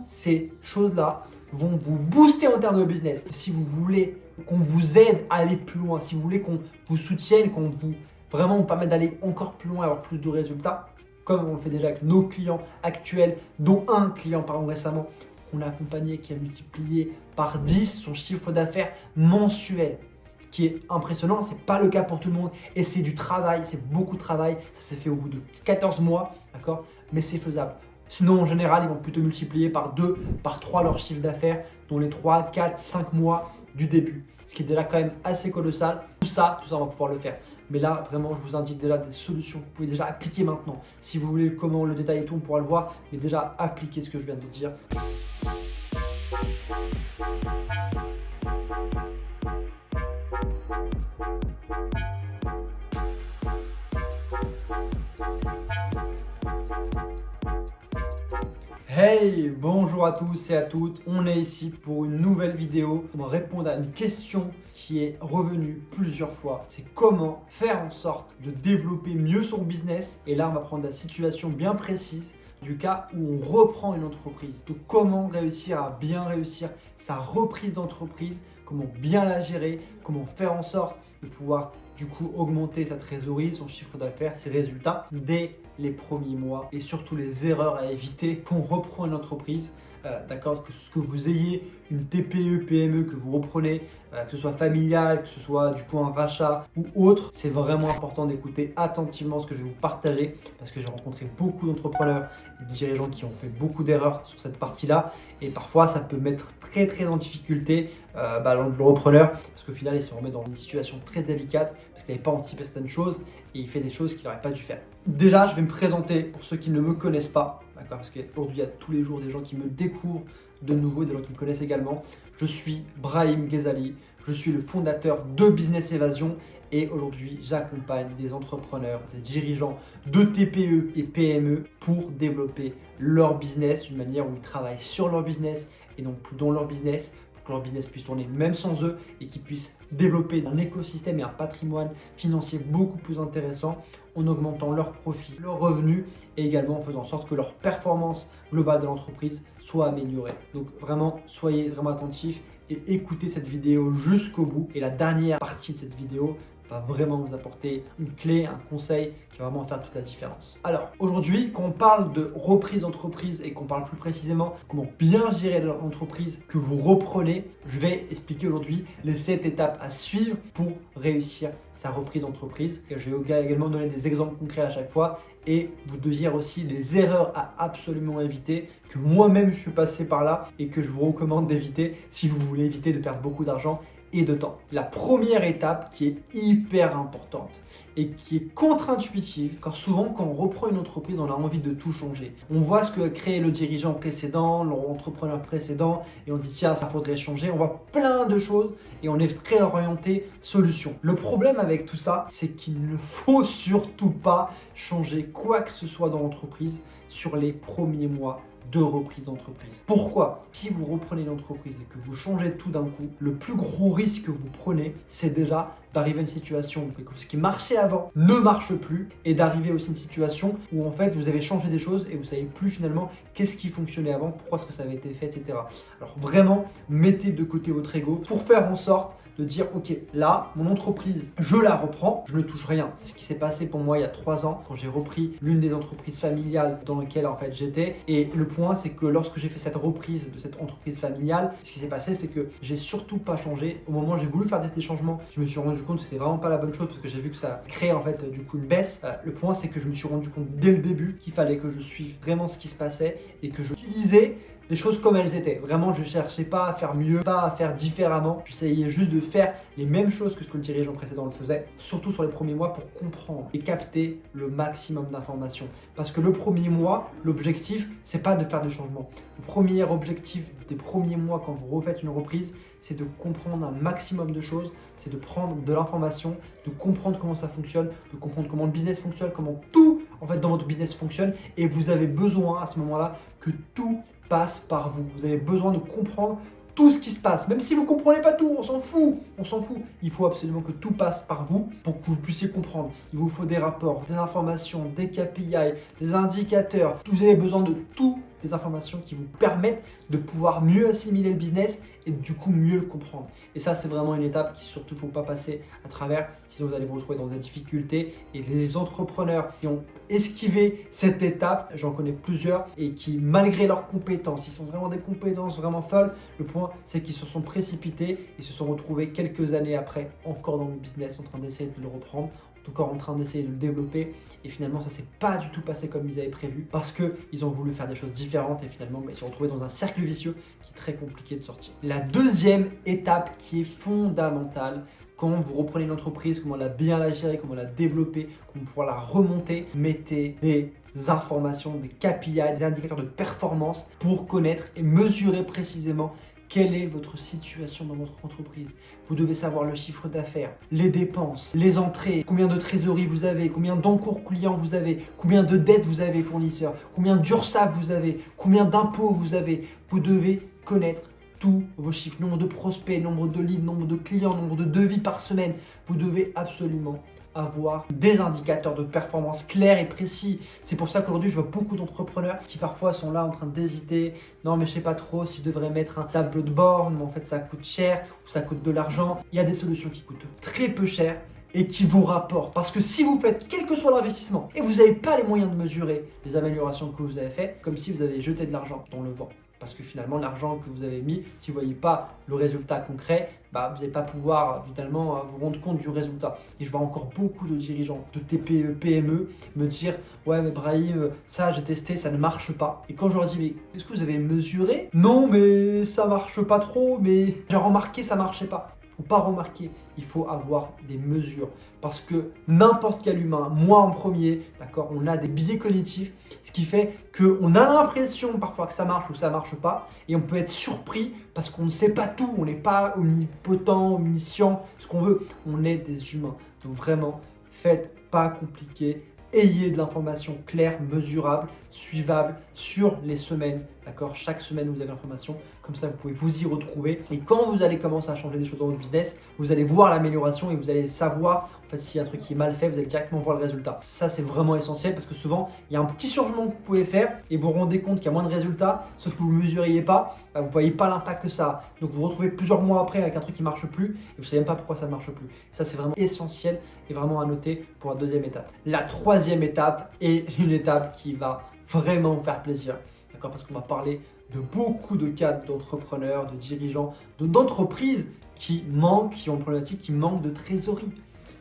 ces choses-là vont vous booster en termes de business. Si vous voulez qu'on vous aide à aller plus loin, si vous voulez qu'on vous soutienne, qu'on vous vraiment vous permette d'aller encore plus loin et avoir plus de résultats, comme on le fait déjà avec nos clients actuels, dont un client récemment qu'on a accompagné qui a multiplié par 10 son chiffre d'affaires mensuel. Ce qui est impressionnant, ce n'est pas le cas pour tout le monde et c'est du travail, c'est beaucoup de travail, ça s'est fait au bout de 14 mois, d'accord, mais c'est faisable. Sinon, en général, ils vont plutôt multiplier par 2, par 3 leur chiffre d'affaires dans les 3, 4, 5 mois du début. Ce qui est déjà quand même assez colossal. Tout ça, on va pouvoir le faire. Mais là, vraiment, je vous indique déjà des solutions que vous pouvez déjà appliquer maintenant. Si vous voulez comment le détail et tout, on pourra le voir. Mais déjà, appliquez ce que je viens de vous dire. Hey, bonjour à tous et à toutes, on est ici pour une nouvelle vidéo pour répondre à une question qui est revenue plusieurs fois. C'est comment faire en sorte de développer mieux son business. Et là, on va prendre la situation bien précise du cas où on reprend une entreprise. Donc, comment réussir à bien réussir sa reprise d'entreprise, comment bien la gérer, comment faire en sorte de pouvoir du coup augmenter sa trésorerie, son chiffre d'affaires, ses résultats dès les premiers mois et surtout les erreurs à éviter quand on reprend une entreprise. D'accord, que vous ayez une TPE, PME que vous reprenez, que ce soit familial, que ce soit du coup un rachat ou autre, c'est vraiment important d'écouter attentivement ce que je vais vous partager parce que j'ai rencontré beaucoup d'entrepreneurs et de dirigeants qui ont fait beaucoup d'erreurs sur cette partie-là et parfois ça peut mettre très en difficulté le repreneur parce qu'au final il se remet dans une situation très délicate parce qu'il n'avait pas anticipé certaines choses et il fait des choses qu'il n'aurait pas dû faire. Déjà, je vais me présenter pour ceux qui ne me connaissent pas, d'accord, parce qu'aujourd'hui, il y a tous les jours des gens qui me découvrent de nouveau, des gens qui me connaissent également. Je suis Brahim Ghezali, je suis le fondateur de Business Évasion et aujourd'hui, j'accompagne des entrepreneurs, des dirigeants de TPE et PME pour développer leur business d'une manière où ils travaillent sur leur business et non plus dans leur business, que leur business puisse tourner même sans eux et qu'ils puissent développer un écosystème et un patrimoine financier beaucoup plus intéressant en augmentant leurs profits, leurs revenus et également en faisant en sorte que leur performance globale de l'entreprise soit améliorée. Donc vraiment, soyez vraiment attentifs et écoutez cette vidéo jusqu'au bout. Et la dernière partie de cette vidéo va vraiment vous apporter une clé, un conseil qui va vraiment faire toute la différence. Alors aujourd'hui, quand on parle de reprise d'entreprise et qu'on parle plus précisément comment bien gérer l'entreprise que vous reprenez, je vais expliquer aujourd'hui les 7 étapes à suivre pour réussir sa reprise d'entreprise. Et je vais également donner des exemples concrets à chaque fois et vous dire aussi les erreurs à absolument éviter que moi-même je suis passé par là et que je vous recommande d'éviter si vous voulez éviter de perdre beaucoup d'argent et de temps. La première étape qui est hyper importante et qui est contre-intuitive, car souvent quand on reprend une entreprise, on a envie de tout changer. On voit ce que a créé le dirigeant précédent, l'entrepreneur précédent, et on dit tiens, ça faudrait changer. On voit plein de choses et on est très orienté solution. Le problème avec tout ça, c'est qu'il ne faut surtout pas changer quoi que ce soit dans l'entreprise sur les premiers mois de reprise d'entreprise. Pourquoi? Si vous reprenez l'entreprise et que vous changez tout d'un coup, le plus gros risque que vous prenez, c'est déjà d'arriver à une situation où quelque chose qui marchait avant ne marche plus et d'arriver aussi à une situation où en fait vous avez changé des choses et vous ne savez plus finalement qu'est-ce qui fonctionnait avant, pourquoi est-ce que ça avait été fait, etc. Alors vraiment, mettez de côté votre ego pour faire en sorte de dire ok, là, mon entreprise, je la reprends, je ne touche rien. C'est ce qui s'est passé pour moi il y a 3 ans quand j'ai repris l'une des entreprises familiales dans lesquelles en fait j'étais. Et le point, c'est que lorsque j'ai fait cette reprise de cette entreprise familiale, ce qui s'est passé, c'est que j'ai surtout pas changé. Au moment où j'ai voulu faire des changements, je me suis rendu compte que c'était vraiment pas la bonne chose parce que j'ai vu que ça créait en fait du coup une baisse. Le point, c'est que je me suis rendu compte dès le début qu'il fallait que je suive vraiment ce qui se passait et que je utilisais les choses comme elles étaient. Vraiment, je ne cherchais pas à faire mieux, pas à faire différemment. J'essayais juste de faire les mêmes choses que ce que le dirigeant précédent le faisait, surtout sur les premiers mois pour comprendre et capter le maximum d'informations. Parce que le premier mois, l'objectif, c'est pas de faire des changements. Le premier objectif des premiers mois quand vous refaites une reprise, c'est de comprendre un maximum de choses, c'est de prendre de l'information, de comprendre comment ça fonctionne, de comprendre comment le business fonctionne, comment tout en fait dans votre business fonctionne. Et vous avez besoin à ce moment-là que tout passe par vous. Vous avez besoin de comprendre tout ce qui se passe. Même si vous ne comprenez pas tout, on s'en fout. On s'en fout. Il faut absolument que tout passe par vous pour que vous puissiez comprendre. Il vous faut des rapports, des informations, des KPI, des indicateurs. Vous avez besoin de tout des informations qui vous permettent de pouvoir mieux assimiler le business et du coup mieux le comprendre. Et ça, c'est vraiment une étape qu'il surtout ne faut pas passer à travers, sinon vous allez vous retrouver dans des difficultés. Et les entrepreneurs qui ont esquivé cette étape, j'en connais plusieurs, et qui malgré leurs compétences, ils sont vraiment des compétences vraiment folles, le point c'est qu'ils se sont précipités et se sont retrouvés quelques années après encore dans le business en train d'essayer de le reprendre, encore en train d'essayer de le développer, et finalement ça s'est pas du tout passé comme ils avaient prévu parce qu'ils ont voulu faire des choses différentes et finalement ils se sont retrouvés dans un cercle vicieux qui est très compliqué de sortir. La deuxième étape qui est fondamentale quand vous reprenez une entreprise, comment bien la gérer, comment la développer, comment pouvoir la remonter, mettez des informations, des KPI, des indicateurs de performance pour connaître et mesurer précisément quelle est votre situation dans votre entreprise. Vous devez savoir le chiffre d'affaires, les dépenses, les entrées, combien de trésorerie vous avez, combien d'encours clients vous avez, combien de dettes vous avez fournisseurs, combien d'URSSAF vous avez, combien d'impôts vous avez. Vous devez connaître tous vos chiffres, nombre de prospects, nombre de leads, nombre de clients, nombre de devis par semaine. Vous devez absolument avoir des indicateurs de performance clairs et précis. C'est pour ça qu'aujourd'hui, je vois beaucoup d'entrepreneurs qui parfois sont là en train d'hésiter. Non, mais je sais pas trop si je devrais mettre un tableau de bord, mais en fait, ça coûte cher ou ça coûte de l'argent. Il y a des solutions qui coûtent très peu cher et qui vous rapportent. Parce que si vous faites quel que soit l'investissement et vous n'avez pas les moyens de mesurer les améliorations que vous avez faites, comme si vous avez jeté de l'argent dans le vent. Parce que finalement, l'argent que vous avez mis, si vous ne voyez pas le résultat concret, vous n'allez pas pouvoir finalement vous rendre compte du résultat. Et je vois encore beaucoup de dirigeants de TPE, PME me dire « Ouais, mais Brahim, ça j'ai testé, ça ne marche pas. » Et quand je leur dis « Mais est-ce que vous avez mesuré ?»« Non, mais ça marche pas trop, mais j'ai remarqué, ça marchait pas. » Il ne faut pas remarquer, il faut avoir des mesures. Parce que n'importe quel humain, moi en premier, d'accord, on a des biais cognitifs, ce qui fait qu'on a l'impression parfois que ça marche ou ça ne marche pas, et on peut être surpris parce qu'on ne sait pas tout, on n'est pas omnipotent, omniscient, ce qu'on veut, on est des humains. Donc vraiment, faites pas compliqué, ayez de l'information claire, mesurable, suivable sur les semaines, d'accord? Chaque semaine, vous avez l'information, comme ça, vous pouvez vous y retrouver. Et quand vous allez commencer à changer des choses dans votre business, vous allez voir l'amélioration et vous allez savoir, en fait, s'il y a un truc qui est mal fait, vous allez directement voir le résultat. Ça, c'est vraiment essentiel parce que souvent, il y a un petit changement que vous pouvez faire et vous vous rendez compte qu'il y a moins de résultats, sauf que vous ne mesuriez pas, vous ne voyez pas l'impact que ça a. Donc, vous vous retrouvez plusieurs mois après avec un truc qui ne marche plus et vous ne savez même pas pourquoi ça ne marche plus. Ça, c'est vraiment essentiel et vraiment à noter pour la deuxième étape. La troisième étape est une étape qui va vraiment vous faire plaisir, d'accord? Parce qu'on va parler de beaucoup de cas d'entrepreneurs, de dirigeants, d'entreprises qui ont une problématique, qui manquent de trésorerie.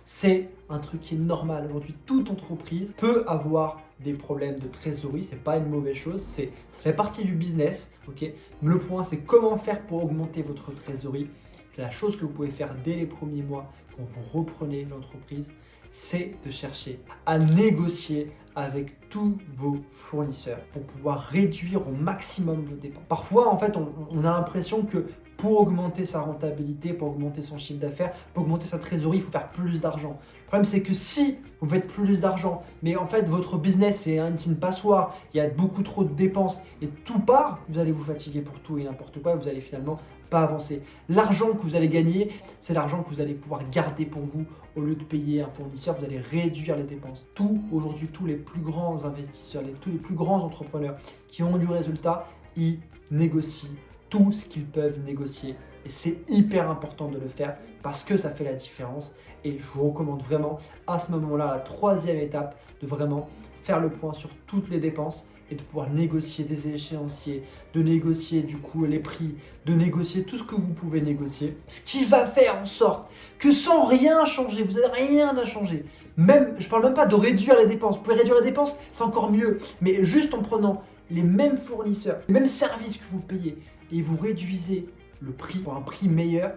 C'est un truc qui est normal. Aujourd'hui, toute entreprise peut avoir des problèmes de trésorerie. C'est pas une mauvaise chose, ça fait partie du business, ok? Mais le point, c'est comment faire pour augmenter votre trésorerie. La chose que vous pouvez faire dès les premiers mois quand vous reprenez l'entreprise, c'est de chercher à négocier avec tous vos fournisseurs pour pouvoir réduire au maximum vos dépenses. Parfois, en fait, on a l'impression que pour augmenter sa rentabilité, pour augmenter son chiffre d'affaires, pour augmenter sa trésorerie, il faut faire plus d'argent. Le problème, c'est que si vous faites plus d'argent, mais en fait, votre business, c'est une passoire, il y a beaucoup trop de dépenses et tout part, vous allez vous fatiguer pour tout et n'importe quoi et vous allez finalement pas avancer. L'argent que vous allez gagner, c'est l'argent que vous allez pouvoir garder pour vous au lieu de payer un fournisseur, vous allez réduire les dépenses. Aujourd'hui, tous les plus grands investisseurs, tous les plus grands entrepreneurs qui ont du résultat, ils négocient tout ce qu'ils peuvent négocier. Et c'est hyper important de le faire parce que ça fait la différence. Et je vous recommande vraiment à ce moment-là, la troisième étape, de vraiment faire le point sur toutes les dépenses et de pouvoir négocier des échéanciers, de négocier du coup les prix, de négocier tout ce que vous pouvez négocier. Ce qui va faire en sorte que sans rien changer, vous n'avez rien à changer. Même, je ne parle même pas de réduire les dépenses. Vous pouvez réduire les dépenses, c'est encore mieux. Mais juste en prenant les mêmes fournisseurs, les mêmes services que vous payez et vous réduisez le prix pour un prix meilleur,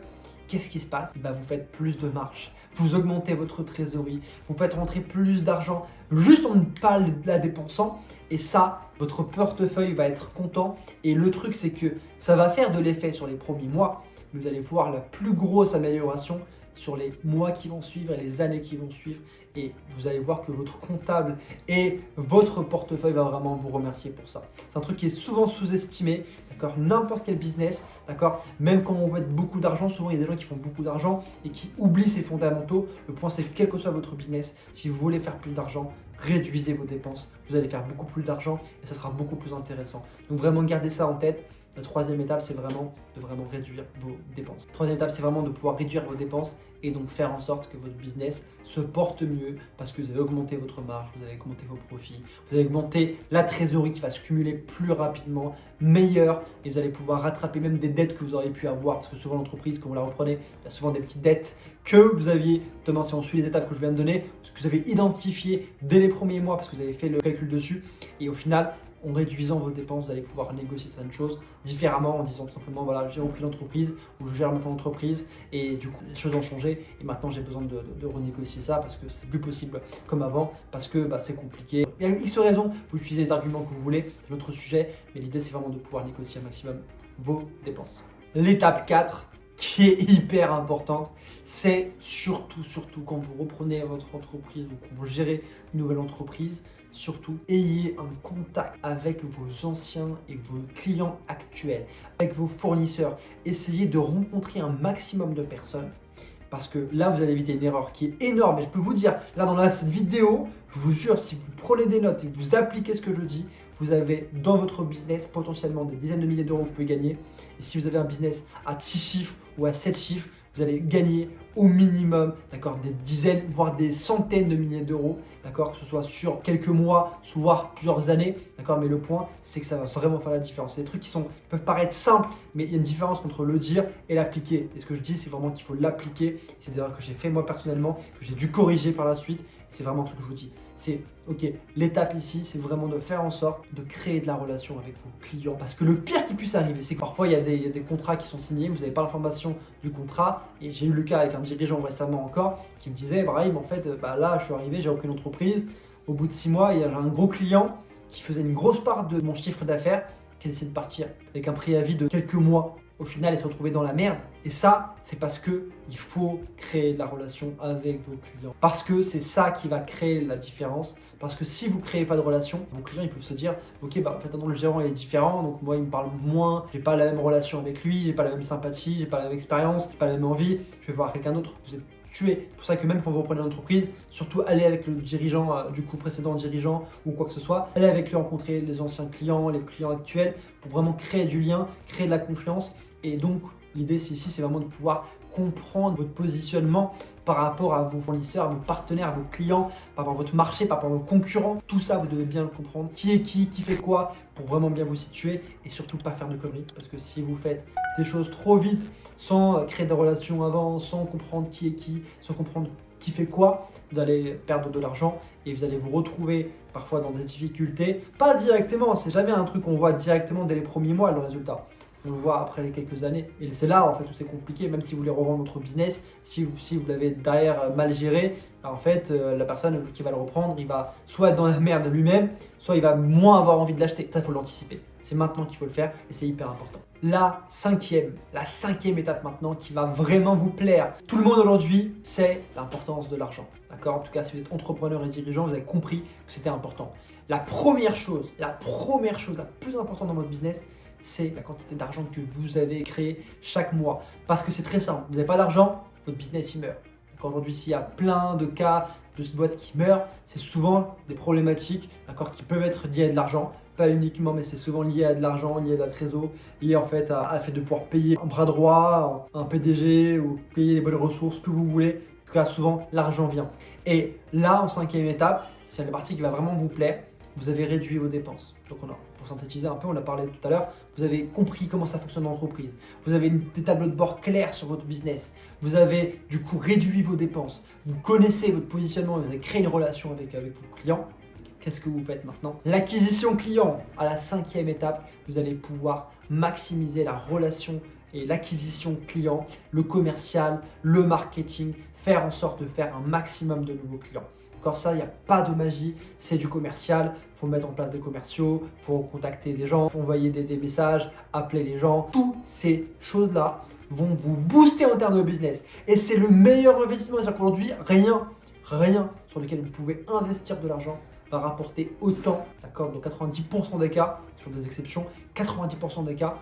qu'est-ce qui se passe? Vous faites plus de marge, vous augmentez votre trésorerie, vous faites rentrer plus d'argent juste en pas la dépensant et ça, votre portefeuille va être content et le truc c'est que ça va faire de l'effet sur les premiers mois, mais vous allez voir la plus grosse amélioration sur les mois qui vont suivre et les années qui vont suivre et vous allez voir que votre comptable et votre portefeuille va vraiment vous remercier pour ça. C'est un truc qui est souvent sous-estimé, d'accord? N'importe quel business, d'accord? Même quand on veut mettre beaucoup d'argent, souvent il y a des gens qui font beaucoup d'argent et qui oublient ces fondamentaux. Le point c'est que quel que soit votre business, si vous voulez faire plus d'argent, réduisez vos dépenses, vous allez faire beaucoup plus d'argent et ça sera beaucoup plus intéressant. Donc vraiment gardez ça en tête. La troisième étape, c'est vraiment de réduire vos dépenses. La troisième étape, c'est vraiment de pouvoir réduire vos dépenses et donc faire en sorte que votre business se porte mieux parce que vous avez augmenté votre marge, vous avez augmenté vos profits, vous avez augmenté la trésorerie qui va se cumuler plus rapidement, meilleure, et vous allez pouvoir rattraper même des dettes que vous auriez pu avoir parce que souvent l'entreprise, quand vous la reprenez, il y a souvent des petites dettes que vous aviez, notamment si on suit les étapes que je viens de donner, ce que vous avez identifié dès les premiers mois parce que vous avez fait le calcul dessus, et au final, en réduisant vos dépenses, vous allez pouvoir négocier certaines choses différemment en disant tout simplement voilà, j'ai repris l'entreprise ou je gère maintenant l'entreprise et du coup les choses ont changé et maintenant j'ai besoin de renégocier ça parce que c'est plus possible comme avant parce que c'est compliqué. Il y a X raisons, vous utilisez les arguments que vous voulez, c'est notre sujet, mais l'idée c'est vraiment de pouvoir négocier un maximum vos dépenses. L'étape 4 qui est hyper importante, c'est surtout quand vous reprenez votre entreprise ou quand vous gérez une nouvelle entreprise, surtout, ayez un contact avec vos anciens et vos clients actuels, avec vos fournisseurs. Essayez de rencontrer un maximum de personnes parce que là, vous allez éviter une erreur qui est énorme. Et je peux vous dire, là, dans cette vidéo, je vous jure, si vous prenez des notes et que vous appliquez ce que je dis, vous avez dans votre business potentiellement des dizaines de milliers d'euros que vous pouvez gagner. Et si vous avez un business à 6 chiffres ou à 7 chiffres, vous allez gagner au minimum, d'accord, des dizaines, voire des centaines de milliers d'euros, d'accord, que ce soit sur quelques mois, voire plusieurs années, d'accord, mais le point, c'est que ça va vraiment faire la différence. C'est des trucs qui peuvent paraître simples, mais il y a une différence entre le dire et l'appliquer. Et ce que je dis, c'est vraiment qu'il faut l'appliquer. C'est des erreurs que j'ai fait moi personnellement, que j'ai dû corriger par la suite. C'est vraiment ce que je vous dis. C'est, ok, l'étape ici, c'est vraiment de faire en sorte de créer de la relation avec vos clients. Parce que le pire qui puisse arriver, c'est que parfois, il y a des contrats qui sont signés, vous n'avez pas l'information du contrat. Et j'ai eu le cas avec un dirigeant récemment encore qui me disait, Brahim, en fait, là, je suis arrivé, j'ai repris une entreprise. Au bout de 6 mois, il y a un gros client qui faisait une grosse part de mon chiffre d'affaires qui a décidé de partir avec un préavis de quelques mois. Au final, il s'est retrouvé dans la merde. Et ça, c'est parce qu'il faut créer de la relation avec vos clients. Parce que c'est ça qui va créer la différence. Parce que si vous ne créez pas de relation, vos clients ils peuvent se dire ok, en fait, le gérant est différent, donc moi il me parle moins, j'ai pas la même relation avec lui, j'ai pas la même sympathie, j'ai pas la même expérience, j'ai pas la même envie, je vais voir quelqu'un d'autre. Vous êtes tué. C'est pour ça que même quand vous reprenez l'entreprise, surtout allez avec le dirigeant, précédent dirigeant ou quoi que ce soit, allez avec lui rencontrer les anciens clients, les clients actuels pour vraiment créer du lien, créer de la confiance. Et donc, l'idée ici, c'est vraiment de pouvoir comprendre votre positionnement par rapport à vos fournisseurs, à vos partenaires, à vos clients, par rapport à votre marché, par rapport à vos concurrents. Tout ça, vous devez bien le comprendre. Qui est qui fait quoi, pour vraiment bien vous situer et surtout pas faire de conneries. Parce que si vous faites des choses trop vite, sans créer de relations avant, sans comprendre qui est qui, sans comprendre qui fait quoi, vous allez perdre de l'argent et vous allez vous retrouver parfois dans des difficultés. Pas directement, c'est jamais un truc qu'on voit directement dès les premiers mois, le résultat. On le voit après les quelques années. Et c'est là en fait où c'est compliqué, même si vous voulez revendre votre business, si vous l'avez derrière mal géré, en fait la personne qui va le reprendre, il va soit être dans la merde lui-même, soit il va moins avoir envie de l'acheter. Ça, il faut l'anticiper. C'est maintenant qu'il faut le faire et c'est hyper important. La cinquième étape maintenant qui va vraiment vous plaire. Tout le monde aujourd'hui, c'est l'importance de l'argent. D'accord? En tout cas, si vous êtes entrepreneur et dirigeant, vous avez compris que c'était important. La première chose la plus importante dans votre business, c'est la quantité d'argent que vous avez créé chaque mois. Parce que c'est très simple, vous n'avez pas d'argent, votre business il meurt. Aujourd'hui, s'il y a plein de cas de boîtes qui meurent, c'est souvent des problématiques qui peuvent être liées à de l'argent. Pas uniquement, mais c'est souvent lié à de l'argent, lié à de la trésor, lié en fait à fait de pouvoir payer un bras droit, un PDG ou payer les bonnes ressources que vous voulez. En tout cas, souvent, l'argent vient. Et là, en cinquième étape, c'est la partie qui va vraiment vous plaire. Vous avez réduit vos dépenses. Donc pour synthétiser un peu, on a parlé tout à l'heure, vous avez compris comment ça fonctionne l'entreprise. Vous avez des tableaux de bord clairs sur votre business. Vous avez du coup réduit vos dépenses. Vous connaissez votre positionnement, vous avez créé une relation avec vos clients. Qu'est-ce que vous faites maintenant? L'acquisition client, à la cinquième étape, vous allez pouvoir maximiser la relation et l'acquisition client, le commercial, le marketing, faire en sorte de faire un maximum de nouveaux clients. Encore ça, il n'y a pas de magie, c'est du commercial, il faut mettre en place des commerciaux, il faut contacter des gens, il faut envoyer des messages, appeler les gens. Toutes ces choses-là vont vous booster en termes de business. Et c'est le meilleur investissement. C'est-à-dire qu'aujourd'hui, rien sur lequel vous pouvez investir de l'argent va rapporter autant, d'accord? Dans 90% des cas, sur des exceptions, 90% des cas,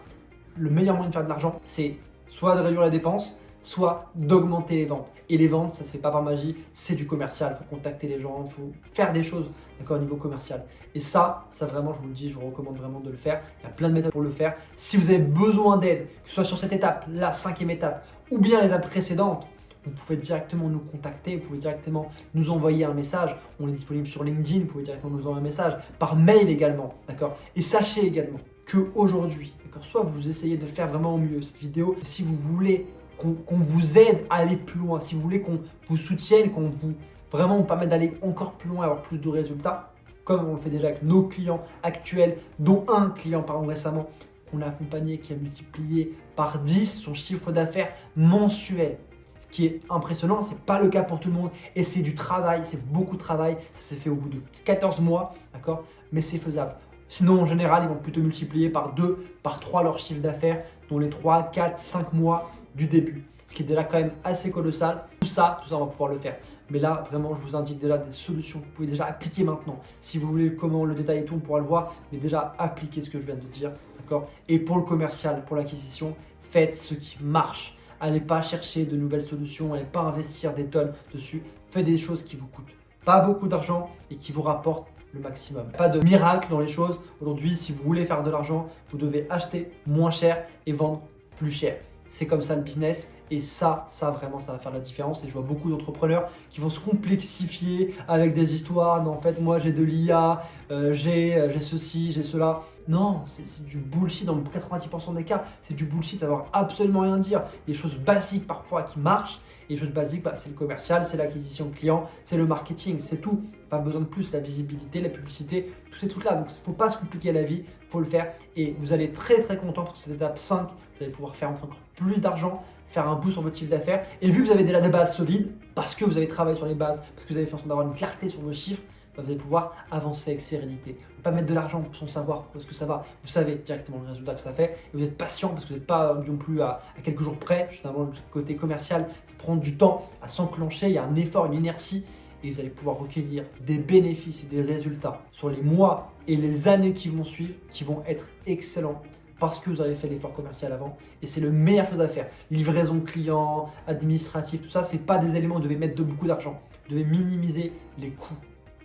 le meilleur moyen de faire de l'argent, c'est soit de réduire la dépense, soit d'augmenter les ventes. Et les ventes, ça se fait pas par magie, c'est du commercial. Il faut contacter les gens, il faut faire des choses, d'accord, au niveau commercial. Et ça vraiment, je vous le dis, je vous recommande vraiment de le faire. Il y a plein de méthodes pour le faire. Si vous avez besoin d'aide, que ce soit sur cette étape, la 5e étape, ou bien les étapes précédentes, vous pouvez directement nous contacter, vous pouvez directement nous envoyer un message. On est disponible sur LinkedIn, vous pouvez directement nous envoyer un message, par mail également, d'accord. Et sachez également qu'aujourd'hui, d'accord, soit vous essayez de faire vraiment au mieux cette vidéo, si vous voulez qu'on vous aide à aller plus loin, si vous voulez qu'on vous soutienne, qu'on vous vraiment vous permette d'aller encore plus loin, avoir plus de résultats, comme on le fait déjà avec nos clients actuels, dont un client récemment qu'on a accompagné qui a multiplié par 10 son chiffre d'affaires mensuel. Ce qui est impressionnant, c'est pas le cas pour tout le monde et c'est du travail, c'est beaucoup de travail, ça s'est fait au bout de 14 mois, d'accord, mais c'est faisable. Sinon, en général, ils vont plutôt multiplier par 2, par 3 leur chiffre d'affaires dans les 3, 4, 5 mois du début. Ce qui est déjà quand même assez colossal. Tout ça, on va pouvoir le faire. Mais là, vraiment, je vous indique déjà des solutions que vous pouvez déjà appliquer maintenant. Si vous voulez comment le détail et tout, on pourra le voir. Mais déjà, appliquez ce que je viens de dire. D'accord. Et pour le commercial, pour l'acquisition, faites ce qui marche. Allez pas chercher de nouvelles solutions. Allez pas investir des tonnes dessus. Faites des choses qui vous coûtent pas beaucoup d'argent et qui vous rapportent le maximum. Pas de miracle dans les choses. Aujourd'hui, si vous voulez faire de l'argent, vous devez acheter moins cher et vendre plus cher. C'est comme ça le business et ça vraiment, ça va faire la différence. Et je vois beaucoup d'entrepreneurs qui vont se complexifier avec des histoires. Non, en fait, moi, j'ai de l'IA, j'ai ceci, j'ai cela. Non, c'est du bullshit dans 90% des cas. C'est du bullshit, ça ne veut absolument rien dire. Les choses basiques parfois qui marchent. Et les choses basiques, c'est le commercial, c'est l'acquisition de clients, c'est le marketing, c'est tout. Pas besoin de plus, la visibilité, la publicité, tous ces trucs-là. Donc, il ne faut pas se compliquer la vie, il faut le faire. Et vous allez être très très content pour cette étape 5. Vous allez pouvoir faire encore plus d'argent, faire un boost sur votre chiffre d'affaires. Et vu que vous avez déjà des bases solides, parce que vous avez travaillé sur les bases, parce que vous avez fait en sorte d'avoir une clarté sur vos chiffres, vous allez pouvoir avancer avec sérénité. Ne pas mettre de l'argent sans savoir où est-ce que ça va. Vous savez directement le résultat que ça fait. Et vous êtes patient parce que vous n'êtes pas non plus à quelques jours près. Justement, le côté commercial, ça prend du temps à s'enclencher. Il y a un effort, une inertie. Et vous allez pouvoir recueillir des bénéfices et des résultats sur les mois et les années qui vont suivre, qui vont être excellents parce que vous avez fait l'effort commercial avant. Et c'est le meilleur chose à faire. Livraison client, administratif, tout ça, ce n'est pas des éléments où vous devez mettre beaucoup d'argent. Vous devez minimiser les coûts.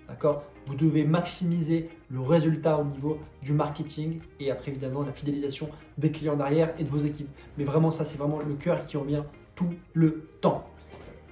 D'accord? Vous devez maximiser le résultat au niveau du marketing et après évidemment la fidélisation des clients derrière et de vos équipes. Mais vraiment ça, c'est vraiment le cœur qui revient tout le temps.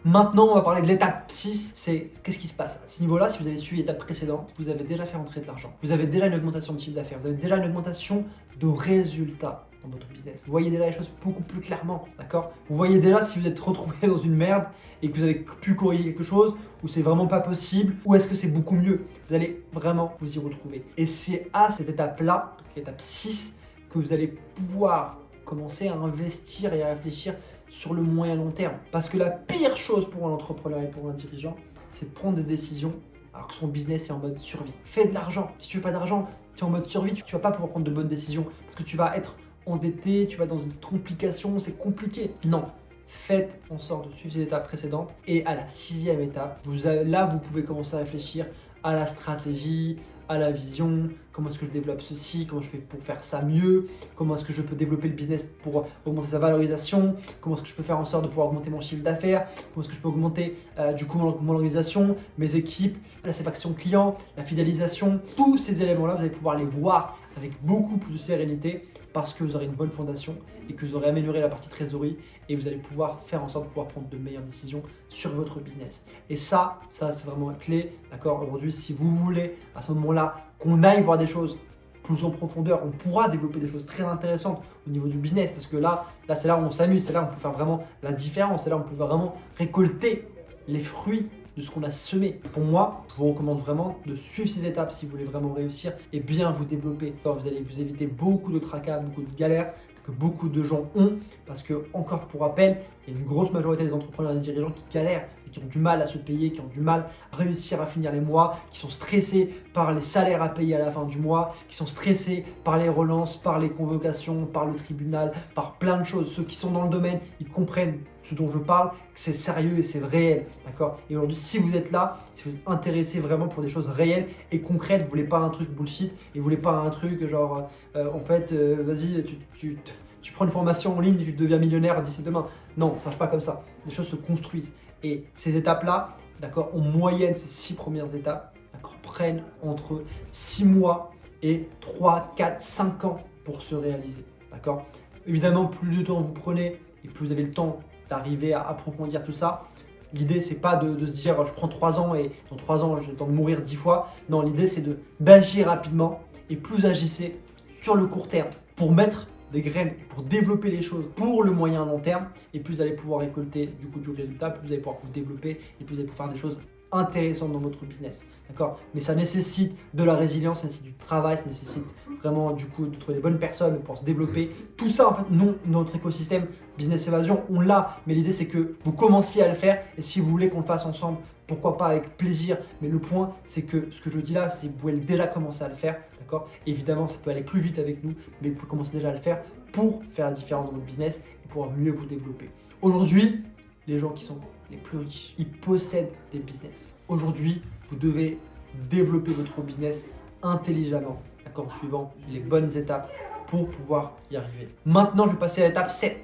Maintenant, on va parler de l'étape 6, c'est qu'est-ce qui se passe. À ce niveau-là, si vous avez suivi l'étape précédente, vous avez déjà fait rentrer de l'argent. Vous avez déjà une augmentation de chiffre d'affaires, vous avez déjà une augmentation de résultats dans votre business. Vous voyez déjà les choses beaucoup plus clairement, d'accord? Vous voyez déjà si vous êtes retrouvé dans une merde et que vous avez pu corriger quelque chose, ou c'est vraiment pas possible, ou est-ce que c'est beaucoup mieux. Vous allez vraiment vous y retrouver. Et c'est à cette étape-là, donc l'étape 6, que vous allez pouvoir commencer à investir et à réfléchir sur le moyen long terme. Parce que la pire chose pour un entrepreneur et pour un dirigeant, c'est de prendre des décisions alors que son business est en mode survie. Fais de l'argent. Si tu veux pas d'argent, tu es en mode survie, tu vas pas pouvoir prendre de bonnes décisions parce que tu vas être endetté, tu vas dans une complication, c'est compliqué. Non. Faites en sorte de suivre ces étapes précédentes et à la 6e étape, là vous pouvez commencer à réfléchir à la stratégie, à la vision, comment est-ce que je développe ceci, comment je fais pour faire ça mieux, comment est-ce que je peux développer le business pour augmenter sa valorisation, comment est-ce que je peux faire en sorte de pouvoir augmenter mon chiffre d'affaires, comment est-ce que je peux augmenter du coup mon organisation, mes équipes, la satisfaction client, la fidélisation. Tous ces éléments-là, vous allez pouvoir les voir avec beaucoup plus de sérénité parce que vous aurez une bonne fondation et que vous aurez amélioré la partie trésorerie et vous allez pouvoir faire en sorte de pouvoir prendre de meilleures décisions sur votre business. Et ça c'est vraiment clé, d'accord? Aujourd'hui, si vous voulez à ce moment-là qu'on aille voir des choses plus en profondeur, on pourra développer des choses très intéressantes au niveau du business parce que là c'est là où on s'amuse, c'est là où on peut faire vraiment la différence, c'est là où on peut vraiment récolter les fruits de ce qu'on a semé. Pour moi, je vous recommande vraiment de suivre ces étapes si vous voulez vraiment réussir et bien vous développer. Alors, vous allez vous éviter beaucoup de tracas, beaucoup de galères que beaucoup de gens ont parce que, encore pour rappel, il y a une grosse majorité des entrepreneurs et des dirigeants qui galèrent et qui ont du mal à se payer, qui ont du mal à réussir à finir les mois, qui sont stressés par les salaires à payer à la fin du mois, qui sont stressés par les relances, par les convocations, par le tribunal, par plein de choses. Ceux qui sont dans le domaine, ils comprennent ce dont je parle, que c'est sérieux et c'est réel, d'accord? Et aujourd'hui, si vous êtes là, si vous êtes intéressé vraiment pour des choses réelles et concrètes, vous voulez pas un truc bullshit et vous voulez pas un truc genre, en fait, vas-y, tu tu prends une formation en ligne, tu deviens millionnaire d'ici demain. Non, ça ne marche pas comme ça. Les choses se construisent. Et ces étapes-là, d'accord, en moyenne, ces 6 premières étapes, d'accord, prennent entre 6 mois et 3, 4, 5 ans pour se réaliser. D'accord. Évidemment, plus de temps vous prenez et plus vous avez le temps d'arriver à approfondir tout ça. L'idée, c'est pas de se dire je prends 3 ans et dans 3 ans j'ai le temps de mourir 10 fois. Non, l'idée c'est d'agir rapidement et plus vous agissez sur le court terme pour mettre des graines, pour développer les choses pour le moyen long terme, et plus vous allez pouvoir récolter du résultat, plus vous allez pouvoir vous développer et plus vous allez pouvoir faire des choses intéressantes dans votre business. D'accord. Mais ça nécessite de la résilience, ça nécessite du travail, ça nécessite vraiment de trouver les bonnes personnes pour se développer. Tout ça, en fait, nous, notre écosystème Business Évasion, on l'a, mais l'idée c'est que vous commenciez à le faire, et si vous voulez qu'on le fasse ensemble, pourquoi pas, avec plaisir. Mais le point, c'est que ce que je dis là, c'est que vous pouvez déjà commencer à le faire, d'accord. Évidemment, ça peut aller plus vite avec nous, mais vous pouvez commencer déjà à le faire pour faire la différence dans votre business et pour mieux vous développer. Aujourd'hui, les gens qui sont les plus riches, ils possèdent des business. Aujourd'hui, vous devez développer votre business intelligemment, d'accord, en suivant les bonnes étapes pour pouvoir y arriver. Maintenant, je vais passer à l'étape 7.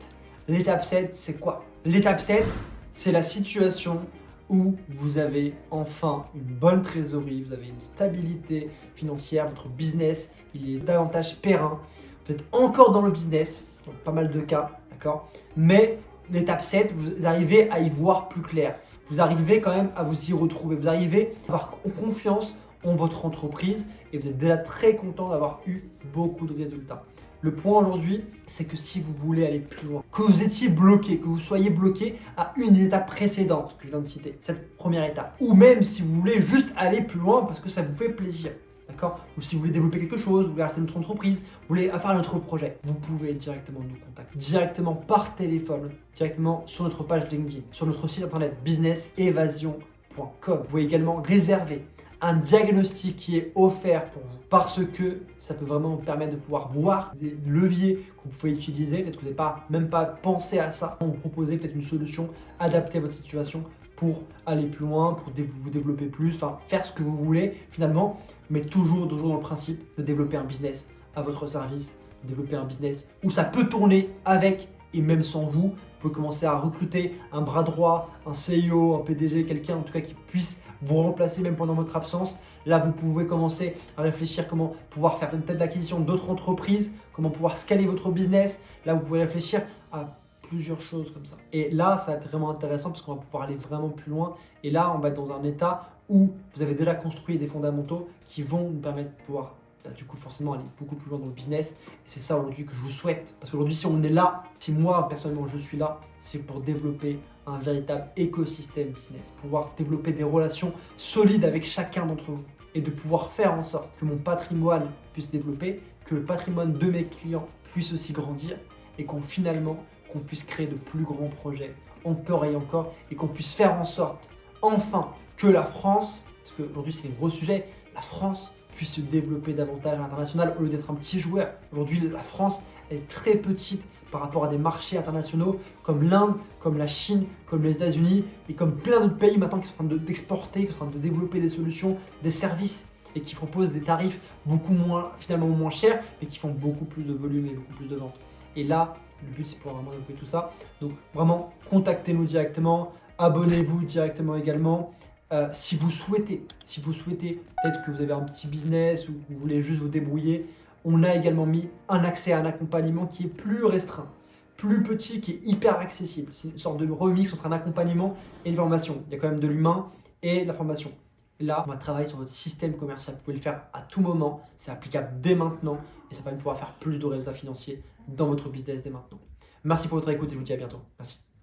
L'étape 7, c'est quoi? L'étape 7, c'est la situation où vous avez enfin une bonne trésorerie, vous avez une stabilité financière, votre business, il est davantage périn. Vous êtes encore dans le business, dans pas mal de cas, d'accord? Mais l'étape 7, vous arrivez à y voir plus clair. Vous arrivez quand même à vous y retrouver. Vous arrivez à avoir confiance en votre entreprise et vous êtes déjà très content d'avoir eu beaucoup de résultats. Le point aujourd'hui, c'est que si vous voulez aller plus loin, que vous étiez bloqué, que vous soyez bloqué à une étape précédente que je viens de citer, cette première étape, ou même si vous voulez juste aller plus loin parce que ça vous fait plaisir, d'accord, ou si vous voulez développer quelque chose, vous voulez arrêter notre entreprise, vous voulez faire notre projet, vous pouvez directement nous contacter, directement par téléphone, directement sur notre page LinkedIn, sur notre site internet businessevasion.com. Vous pouvez également réserver un diagnostic qui est offert pour vous parce que ça peut vraiment vous permettre de pouvoir voir des leviers que vous pouvez utiliser. Peut-être que vous n'avez même pas pensé à ça. On vous propose peut-être une solution adaptée à votre situation pour aller plus loin, pour vous développer plus, enfin faire ce que vous voulez finalement, mais toujours dans le principe de développer un business à votre service, développer un business où ça peut tourner avec et même sans vous. Vous pouvez commencer à recruter un bras droit, un CEO, un PDG, quelqu'un en tout cas qui puisse vous remplacer même pendant votre absence. Là, vous pouvez commencer à réfléchir comment pouvoir faire peut-être l'acquisition d'autres entreprises, comment pouvoir scaler votre business. Là, vous pouvez réfléchir à plusieurs choses comme ça. Et là, ça va être vraiment intéressant parce qu'on va pouvoir aller vraiment plus loin. Et là, on va être dans un état où vous avez déjà construit des fondamentaux qui vont nous permettre de pouvoir du coup forcément aller beaucoup plus loin dans le business. Et c'est ça aujourd'hui que je vous souhaite. Parce qu'aujourd'hui, si on est là, si moi personnellement je suis là, c'est pour développer un véritable écosystème business, pouvoir développer des relations solides avec chacun d'entre vous et de pouvoir faire en sorte que mon patrimoine puisse développer, que le patrimoine de mes clients puisse aussi grandir et qu'on puisse créer de plus grands projets encore et encore, et qu'on puisse faire en sorte enfin que la France, parce qu'aujourd'hui c'est un gros sujet, la France puisse se développer davantage à l'international au lieu d'être un petit joueur. Aujourd'hui, la France est très petite par rapport à des marchés internationaux comme l'Inde, comme la Chine, comme les États-Unis et comme plein d'autres pays maintenant qui sont en train d'exporter, qui sont en train de développer des solutions, des services et qui proposent des tarifs finalement moins chers, mais qui font beaucoup plus de volume et beaucoup plus de ventes. Et là, le but c'est pour vraiment développer tout ça. Donc vraiment, contactez-nous directement, abonnez-vous directement également. Si vous souhaitez peut-être que vous avez un petit business ou que vous voulez juste vous débrouiller, on a également mis un accès à un accompagnement qui est plus restreint, plus petit, qui est hyper accessible. C'est une sorte de remix entre un accompagnement et une formation. Il y a quand même de l'humain et de la formation. Là, on va travailler sur votre système commercial. Vous pouvez le faire à tout moment, c'est applicable dès maintenant et ça va pouvoir faire plus de résultats financiers dans votre business dès maintenant. Merci pour votre écoute et je vous dis à bientôt. Merci.